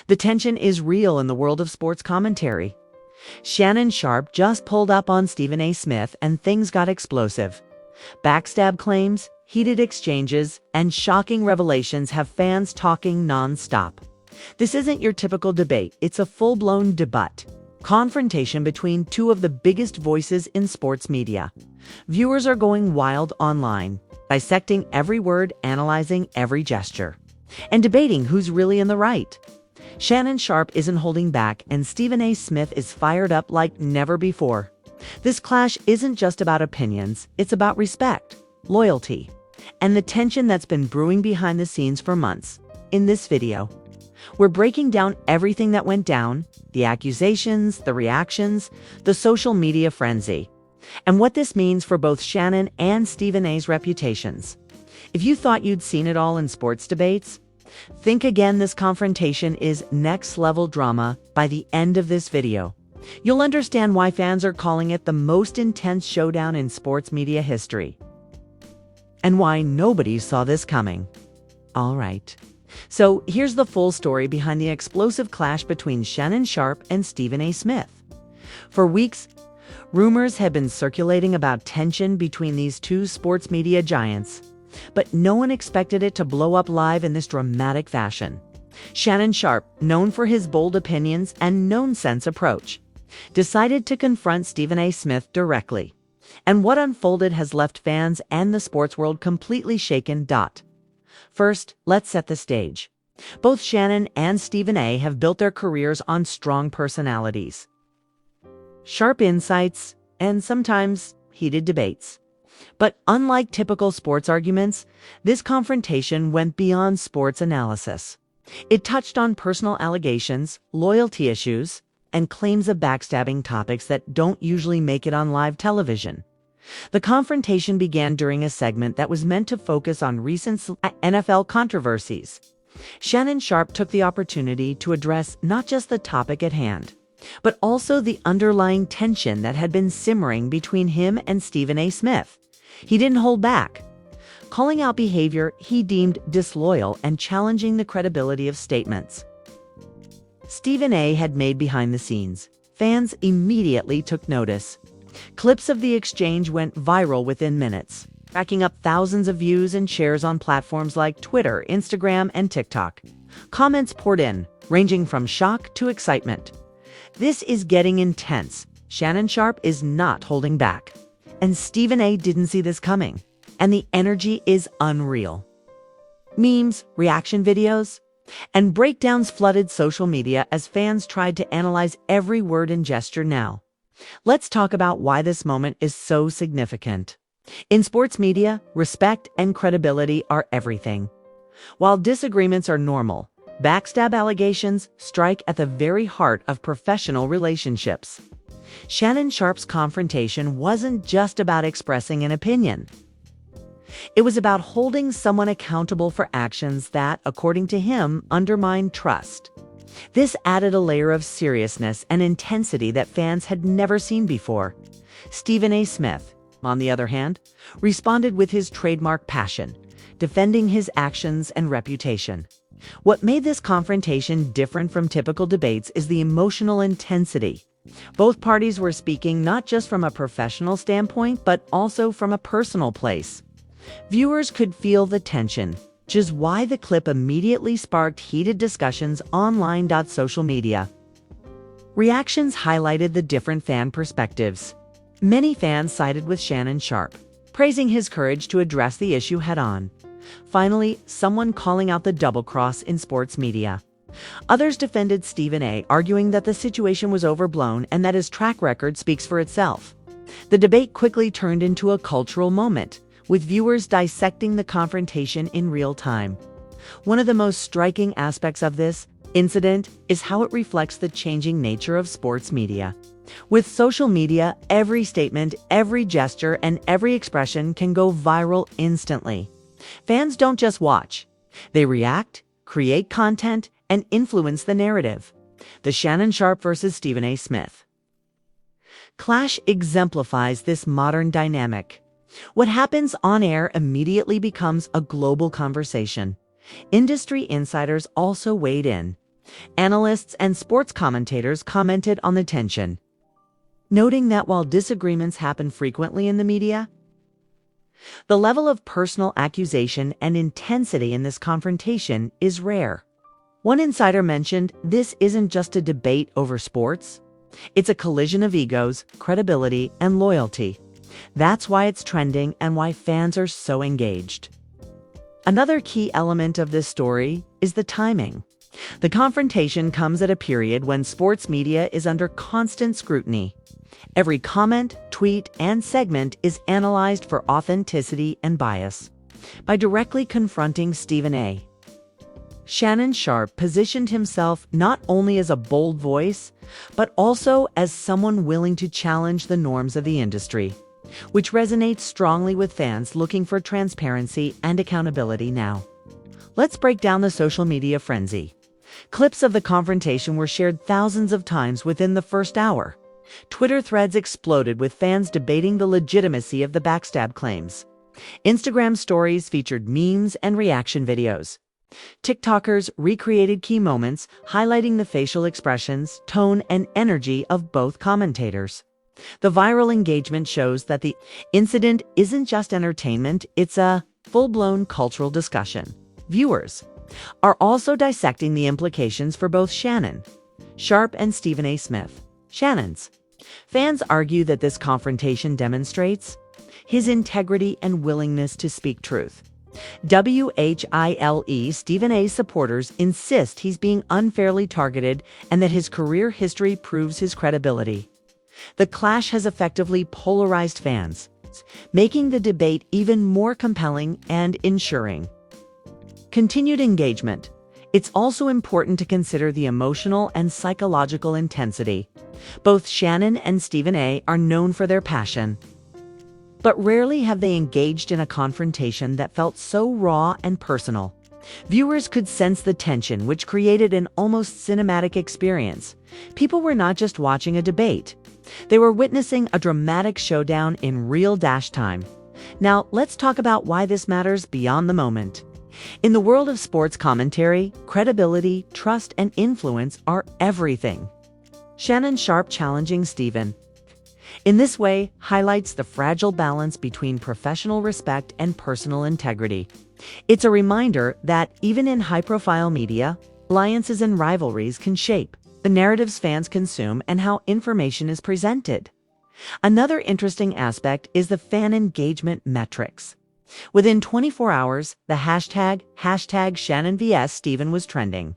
The tension is real in the world of sports commentary. Shannon Sharpe just pulled up on Stephen A. Smith and things got explosive. Backstab claims, heated exchanges, and shocking revelations have fans talking non-stop. This isn't your typical debate, it's a full-blown debate. Confrontation between two of the biggest voices in sports media. Viewers are going wild online, dissecting every word, analyzing every gesture, and debating who's really in the right. Shannon Sharpe isn't holding back, and Stephen A. Smith is fired up like never before. This clash isn't just about opinions, it's about respect, loyalty, and the tension that's been brewing behind the scenes for months. In this video, we're breaking down everything that went down, the accusations, the reactions, the social media frenzy, and what this means for both Shannon and Stephen A.'s reputations. If you thought you'd seen it all in sports debates, think again. This confrontation is next-level drama. By the end of this video, you'll understand why fans are calling it the most intense showdown in sports media history, and why nobody saw this coming. All right. So here's the full story behind the explosive clash between Shannon Sharpe and Stephen A. Smith. For weeks, rumors have been circulating about tension between these two sports media giants, but no one expected it to blow up live in this dramatic fashion. Shannon Sharpe, known for his bold opinions and no-nonsense approach, decided to confront Stephen A. Smith directly. And what unfolded has left fans and the sports world completely shaken. First, let's set the stage. Both Shannon and Stephen A. have built their careers on strong personalities, sharp insights, and sometimes heated debates. But unlike typical sports arguments, this confrontation went beyond sports analysis. It touched on personal allegations, loyalty issues, and claims of backstabbing, topics that don't usually make it on live television. The confrontation began during a segment that was meant to focus on recent NFL controversies. Shannon Sharpe took the opportunity to address not just the topic at hand, but also the underlying tension that had been simmering between him and Stephen A. Smith. He didn't hold back, calling out behavior he deemed disloyal and challenging the credibility of statements Stephen A. had made behind the scenes. Fans immediately took notice. Clips of the exchange went viral within minutes, racking up thousands of views and shares on platforms like Twitter, Instagram, and TikTok. Comments poured in, ranging from shock to excitement. This is getting intense. Shannon Sharpe is not holding back. And Stephen A. didn't see this coming. And the energy is unreal. Memes, reaction videos, and breakdowns flooded social media as fans tried to analyze every word and gesture. Now, let's talk about why this moment is so significant. In sports media, respect and credibility are everything. While disagreements are normal, backstab allegations strike at the very heart of professional relationships. Shannon Sharpe's confrontation wasn't just about expressing an opinion. It was about holding someone accountable for actions that, according to him, undermined trust. This added a layer of seriousness and intensity that fans had never seen before. Stephen A. Smith, on the other hand, responded with his trademark passion, defending his actions and reputation. What made this confrontation different from typical debates is the emotional intensity. Both parties were speaking not just from a professional standpoint, but also from a personal place. Viewers could feel the tension, which is why the clip immediately sparked heated discussions online. Social media reactions highlighted the different fan perspectives. Many fans sided with Shannon Sharpe, praising his courage to address the issue head-on. Finally, someone calling out the double-cross in sports media. Others defended Stephen A., arguing that the situation was overblown and that his track record speaks for itself. The debate quickly turned into a cultural moment, with viewers dissecting the confrontation in real time. One of the most striking aspects of this incident is how it reflects the changing nature of sports media. With social media, every statement, every gesture, and every expression can go viral instantly. Fans don't just watch. They react, create content, and influence the narrative. The Shannon Sharpe versus Stephen A. Smith clash exemplifies this modern dynamic. What happens on air immediately becomes a global conversation. Industry insiders also weighed in, Analysts and sports commentators commented on the tension, noting that while disagreements happen frequently in the media, the level of personal accusation and intensity in this confrontation is rare. One insider mentioned this isn't just a debate over sports, it's a collision of egos, credibility, and loyalty. That's why it's trending and why fans are so engaged. Another key element of this story is the timing. The confrontation comes at a period when sports media is under constant scrutiny. Every comment, tweet, and segment is analyzed for authenticity and bias. By directly confronting Stephen A., Shannon Sharpe positioned himself not only as a bold voice, but also as someone willing to challenge the norms of the industry, which resonates strongly with fans looking for transparency and accountability now. Let's break down the social media frenzy. Clips of the confrontation were shared thousands of times within the first hour. Twitter threads exploded with fans debating the legitimacy of the Backstab claims. Instagram stories featured memes and reaction videos. TikTokers recreated key moments, highlighting the facial expressions, tone, and energy of both commentators. The viral engagement shows that the incident isn't just entertainment, it's a full-blown cultural discussion. Viewers are also dissecting the implications for both Shannon Sharpe and Stephen A. Smith. Shannon's fans argue that this confrontation demonstrates his integrity and willingness to speak truth. WHILE Stephen A. supporters insist he's being unfairly targeted and that his career history proves his credibility. The clash has effectively polarized fans, making the debate even more compelling and ensuring continued engagement. It's also important to consider the emotional and psychological intensity. Both Shannon and Stephen A. are known for their passion, but rarely have they engaged in a confrontation that felt so raw and personal. Viewers could sense the tension, which created an almost cinematic experience. People were not just watching a debate. They were witnessing a dramatic showdown in real time. Now, let's talk about why this matters beyond the moment. In the world of sports commentary, credibility, trust, and influence are everything. Shannon Sharpe challenging Stephen in this way highlights the fragile balance between professional respect and personal integrity. It's a reminder that even in high-profile media, alliances and rivalries can shape the narratives fans consume and how information is presented. Another interesting aspect is the fan engagement metrics. Within 24 hours, the hashtag #ShannonvsStephen was trending.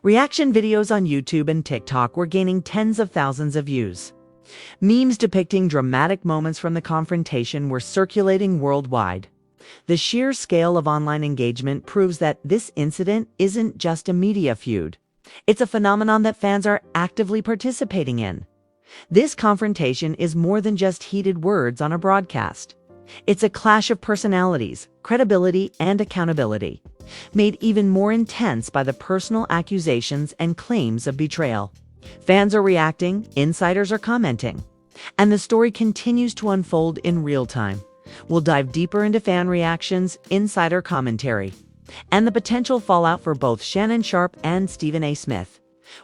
Reaction videos on YouTube and TikTok were gaining tens of thousands of views. Memes depicting dramatic moments from the confrontation were circulating worldwide. The sheer scale of online engagement proves that this incident isn't just a media feud. It's a phenomenon that fans are actively participating in. This confrontation is more than just heated words on a broadcast. It's a clash of personalities, credibility, and accountability, made even more intense by the personal accusations and claims of betrayal. Fans are reacting, insiders are commenting, and the story continues to unfold in real time. We'll dive deeper into fan reactions, insider commentary, and the potential fallout for both Shannon Sharpe and Stephen A. Smith.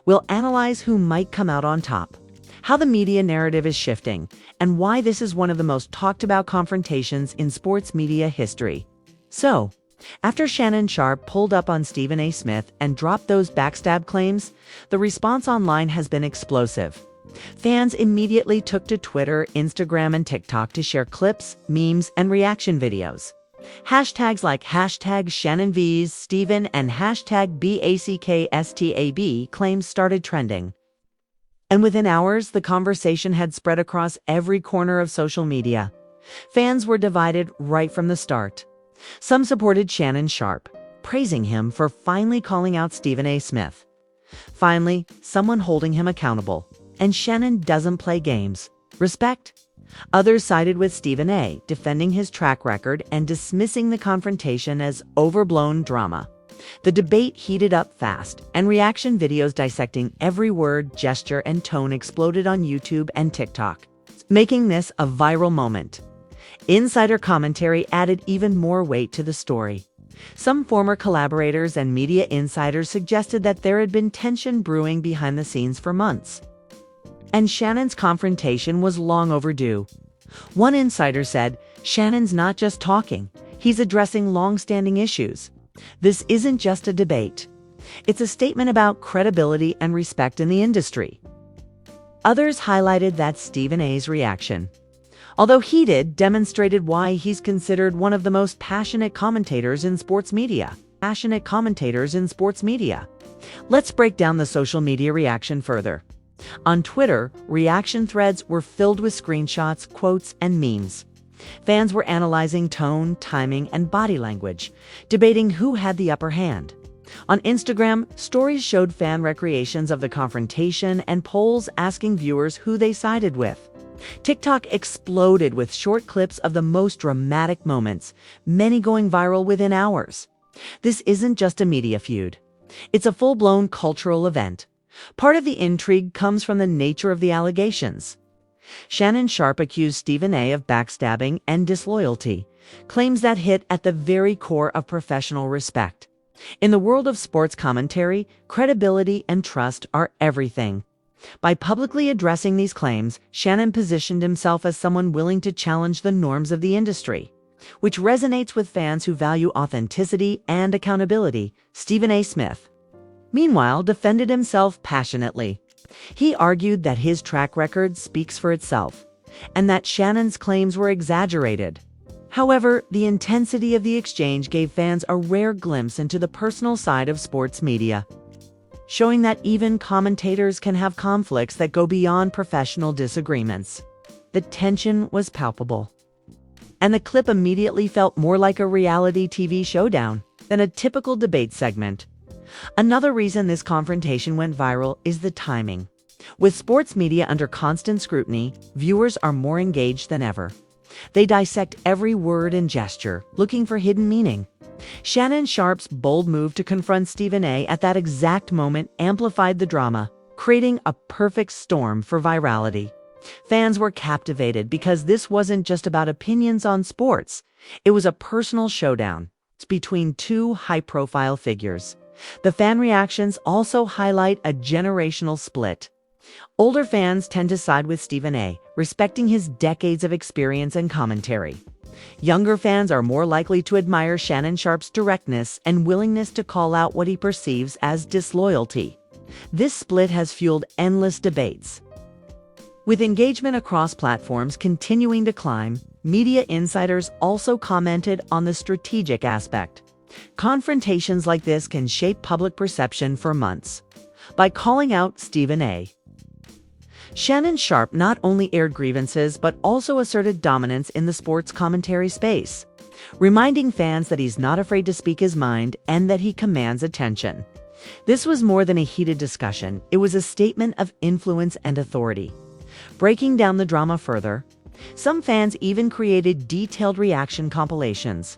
We'll analyze who might come out on top, how the media narrative is shifting, and why this is one of the most talked about confrontations in sports media history. So, after Shannon Sharpe pulled up on Stephen A. Smith and dropped those backstab claims, the response online has been explosive. Fans immediately took to Twitter, Instagram, and TikTok to share clips, memes, and reaction videos. Hashtags like #ShannonvsStephen and #BACKSTAB claims started trending. And within hours, the conversation had spread across every corner of social media. Fans were divided right from the start. Some supported Shannon Sharpe, praising him for finally calling out Stephen A. Smith. Finally, someone holding him accountable. And Shannon doesn't play games. Respect. Others sided with Stephen A., defending his track record and dismissing the confrontation as overblown drama. The debate heated up fast, and reaction videos dissecting every word, gesture, and tone exploded on YouTube and TikTok, making this a viral moment. Insider commentary added even more weight to the story. Some former collaborators and media insiders suggested that there had been tension brewing behind the scenes for months. And Shannon's confrontation was long overdue. One insider said, "Shannon's not just talking, he's addressing long-standing issues. This isn't just a debate. It's a statement about credibility and respect in the industry." Others highlighted that Stephen A's reaction, although heated, demonstrated why he's considered one of the most passionate commentators in sports media. Let's break down the social media reaction further. On Twitter, reaction threads were filled with screenshots, quotes, and memes. Fans were analyzing tone, timing, and body language, debating who had the upper hand. On Instagram, stories showed fan recreations of the confrontation and polls asking viewers who they sided with. TikTok exploded with short clips of the most dramatic moments, many going viral within hours. This isn't just a media feud. It's a full-blown cultural event. Part of the intrigue comes from the nature of the allegations. Shannon Sharpe accused Stephen A of backstabbing and disloyalty, claims that hit at the very core of professional respect. In the world of sports commentary, credibility and trust are everything. By publicly addressing these claims, Shannon positioned himself as someone willing to challenge the norms of the industry, which resonates with fans who value authenticity and accountability. Stephen A. Smith, meanwhile, defended himself passionately. He argued that his track record speaks for itself, and that Shannon's claims were exaggerated. However, the intensity of the exchange gave fans a rare glimpse into the personal side of sports media, showing that even commentators can have conflicts that go beyond professional disagreements. The tension was palpable, and the clip immediately felt more like a reality TV showdown than a typical debate segment. Another reason this confrontation went viral is the timing. With sports media under constant scrutiny, viewers are more engaged than ever. They dissect every word and gesture, looking for hidden meaning. Shannon Sharpe's bold move to confront Stephen A at that exact moment amplified the drama, creating a perfect storm for virality. Fans were captivated because this wasn't just about opinions on sports. It was a personal showdown between two high-profile figures. The fan reactions also highlight a generational split. Older fans tend to side with Stephen A, respecting his decades of experience and commentary. Younger fans are more likely to admire Shannon Sharpe's directness and willingness to call out what he perceives as disloyalty. This split has fueled endless debates. With engagement across platforms continuing to climb, media insiders also commented on the strategic aspect. Confrontations like this can shape public perception for months. By calling out Stephen A, Shannon Sharpe not only aired grievances but also asserted dominance in the sports commentary space, reminding fans that he's not afraid to speak his mind and that he commands attention. This was more than a heated discussion. It was a statement of influence and authority. Breaking down the drama further, some fans even created detailed reaction compilations,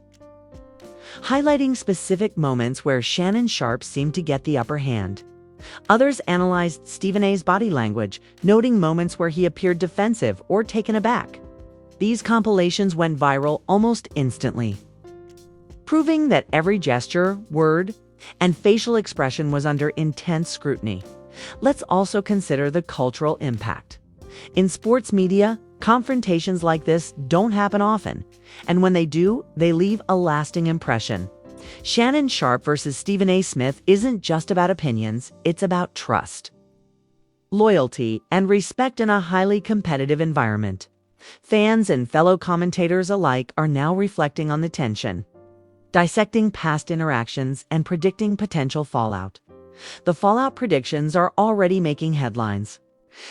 highlighting specific moments where Shannon Sharpe seemed to get the upper hand. Others analyzed Stephen A's body language, noting moments where he appeared defensive or taken aback. These compilations went viral almost instantly, proving that every gesture, word, and facial expression was under intense scrutiny. Let's also consider the cultural impact. In sports media, confrontations like this don't happen often, and when they do, they leave a lasting impression. Shannon Sharpe versus Stephen A. Smith isn't just about opinions, it's about trust, loyalty, and respect in a highly competitive environment. Fans and fellow commentators alike are now reflecting on the tension, dissecting past interactions, and predicting potential fallout. The fallout predictions are already making headlines.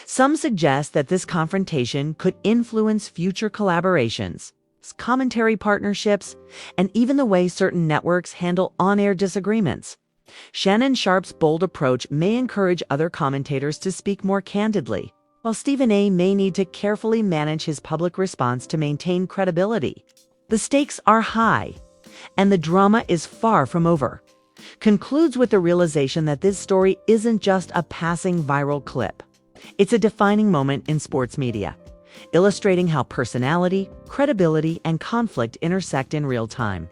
Some suggest that this confrontation could influence future collaborations, commentary partnerships, and even the way certain networks handle on-air disagreements. Shannon Sharpe's bold approach may encourage other commentators to speak more candidly, while Stephen A may need to carefully manage his public response to maintain credibility. The stakes are high, and the drama is far from over. Concludes with the realization that this story isn't just a passing viral clip. It's a defining moment in sports media, illustrating how personality, credibility, and conflict intersect in real time.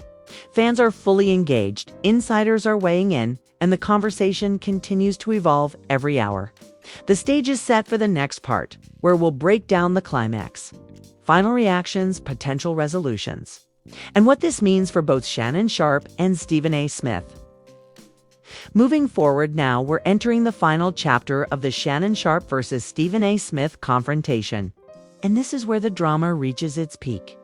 Fans are fully engaged, insiders are weighing in, and the conversation continues to evolve every hour. The stage is set for the next part, where we'll break down the climax. Final reactions, potential resolutions, and what this means for both Shannon Sharpe and Stephen A. Smith. Moving forward now, we're entering the final chapter of the Shannon Sharpe versus Stephen A. Smith confrontation. And this is where the drama reaches its peak.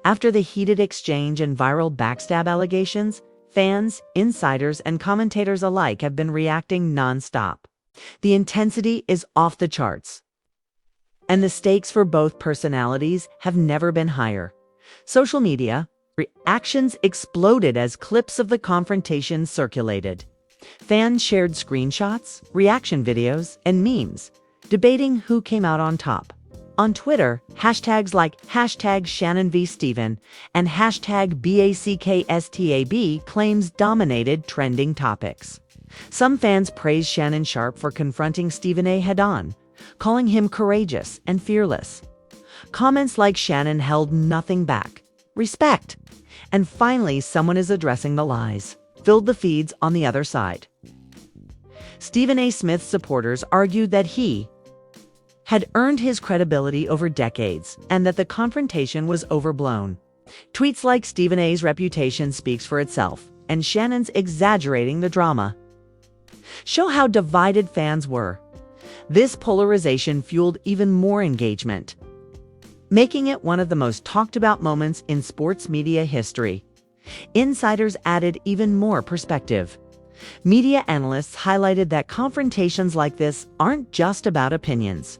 After the heated exchange and viral backstab allegations, fans, insiders, and commentators alike have been reacting nonstop. The intensity is off the charts, and the stakes for both personalities have never been higher. Social media reactions exploded as clips of the confrontation circulated. Fans shared screenshots, reaction videos, and memes, debating who came out on top. On Twitter, hashtags like #ShannonVSteven and #BACKSTAB claims dominated trending topics. Some fans praised Shannon Sharpe for confronting Stephen A. head-on, calling him courageous and fearless. Comments like "Shannon held nothing back. Respect." And "Finally, someone is addressing the lies," filled the feeds on the other side. Stephen A. Smith's supporters argued that he had earned his credibility over decades and that the confrontation was overblown. Tweets like "Stephen A.'s reputation speaks for itself," and "Shannon's exaggerating the drama," show how divided fans were. This polarization fueled even more engagement, making it one of the most talked about moments in sports media history. Insiders added even more perspective. Media analysts highlighted that confrontations like this aren't just about opinions.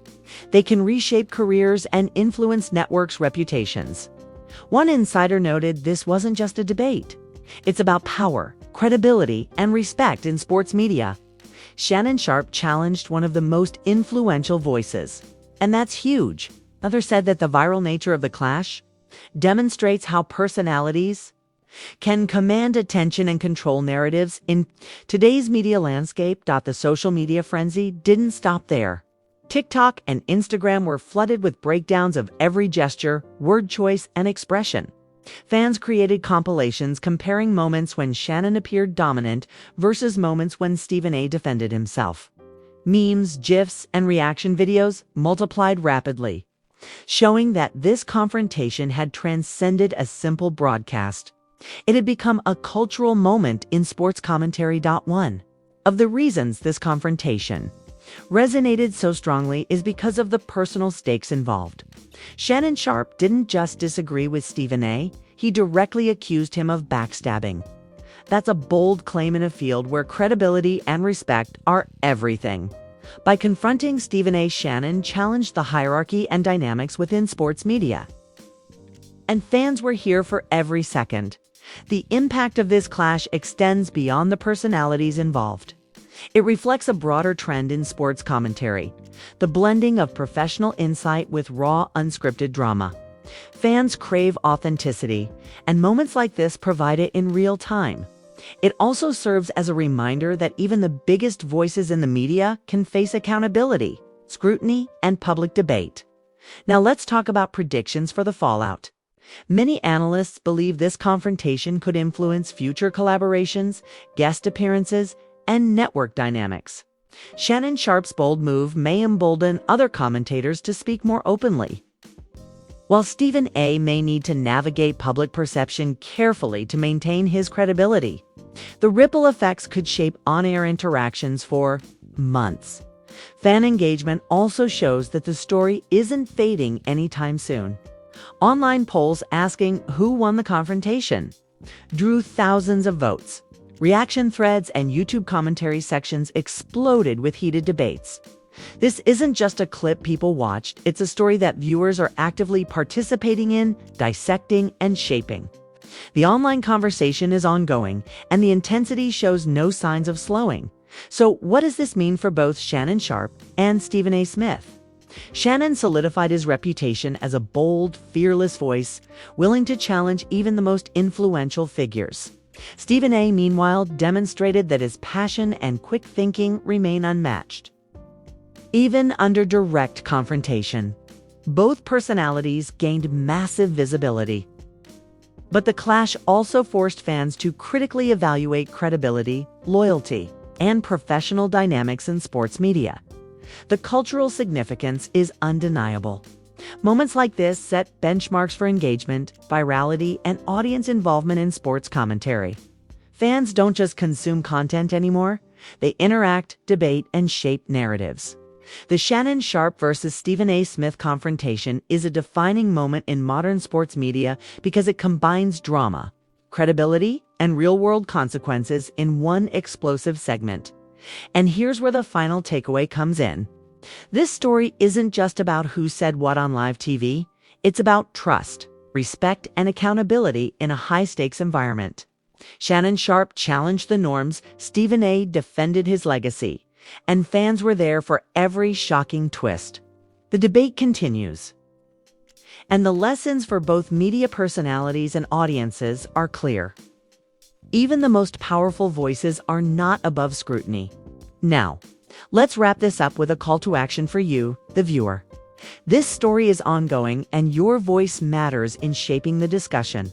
They can reshape careers and influence networks' reputations. One insider noted this wasn't just a debate. It's about power, credibility, and respect in sports media. Shannon Sharpe challenged one of the most influential voices, and that's huge. Others said that the viral nature of the clash demonstrates how personalities can command attention and control narratives in today's media landscape. The social media frenzy didn't stop there. TikTok and Instagram were flooded with breakdowns of every gesture, word choice, and expression. Fans created compilations comparing moments when Shannon appeared dominant versus moments when Stephen A. defended himself. Memes, GIFs, and reaction videos multiplied rapidly, showing that this confrontation had transcended a simple broadcast. It had become a cultural moment in sports commentary. One of the reasons this confrontation resonated so strongly is because of the personal stakes involved. Shannon Sharpe didn't just disagree with Stephen A., he directly accused him of backstabbing. That's a bold claim in a field where credibility and respect are everything. By confronting Stephen A., Shannon challenged the hierarchy and dynamics within sports media. And fans were here for every second. The impact of this clash extends beyond the personalities involved. It reflects a broader trend in sports commentary, the blending of professional insight with raw, unscripted drama. Fans crave authenticity, and moments like this provide it in real time. It also serves as a reminder that even the biggest voices in the media can face accountability, scrutiny, and public debate. Now let's talk about predictions for the fallout. Many analysts believe this confrontation could influence future collaborations, guest appearances, and network dynamics. Shannon Sharpe's bold move may embolden other commentators to speak more openly, while Stephen A. may need to navigate public perception carefully to maintain his credibility. The ripple effects could shape on-air interactions for months. Fan engagement also shows that the story isn't fading anytime soon. Online polls asking who won the confrontation drew thousands of votes. Reaction threads and YouTube commentary sections exploded with heated debates. This isn't just a clip people watched, it's a story that viewers are actively participating in, dissecting, and shaping. The online conversation is ongoing, and the intensity shows no signs of slowing. So what does this mean for both Shannon Sharpe and Stephen A. Smith? Shannon solidified his reputation as a bold, fearless voice, willing to challenge even the most influential figures. Stephen A., meanwhile, demonstrated that his passion and quick thinking remain unmatched, even under direct confrontation. Both personalities gained massive visibility. But the clash also forced fans to critically evaluate credibility, loyalty, and professional dynamics in sports media. The cultural significance is undeniable. Moments like this set benchmarks for engagement, virality, and audience involvement in sports commentary. Fans don't just consume content anymore, they interact, debate, and shape narratives. The Shannon Sharpe versus Stephen A. Smith confrontation is a defining moment in modern sports media because it combines drama, credibility, and real-world consequences in one explosive segment. And here's where the final takeaway comes in. This story isn't just about who said what on live TV. It's about trust, respect, and accountability in a high-stakes environment. Shannon Sharpe challenged the norms, Stephen A. defended his legacy, and fans were there for every shocking twist. The debate continues. And the lessons for both media personalities and audiences are clear. Even the most powerful voices are not above scrutiny. Now, let's wrap this up with a call to action for you, the viewer. This story is ongoing, and your voice matters in shaping the discussion.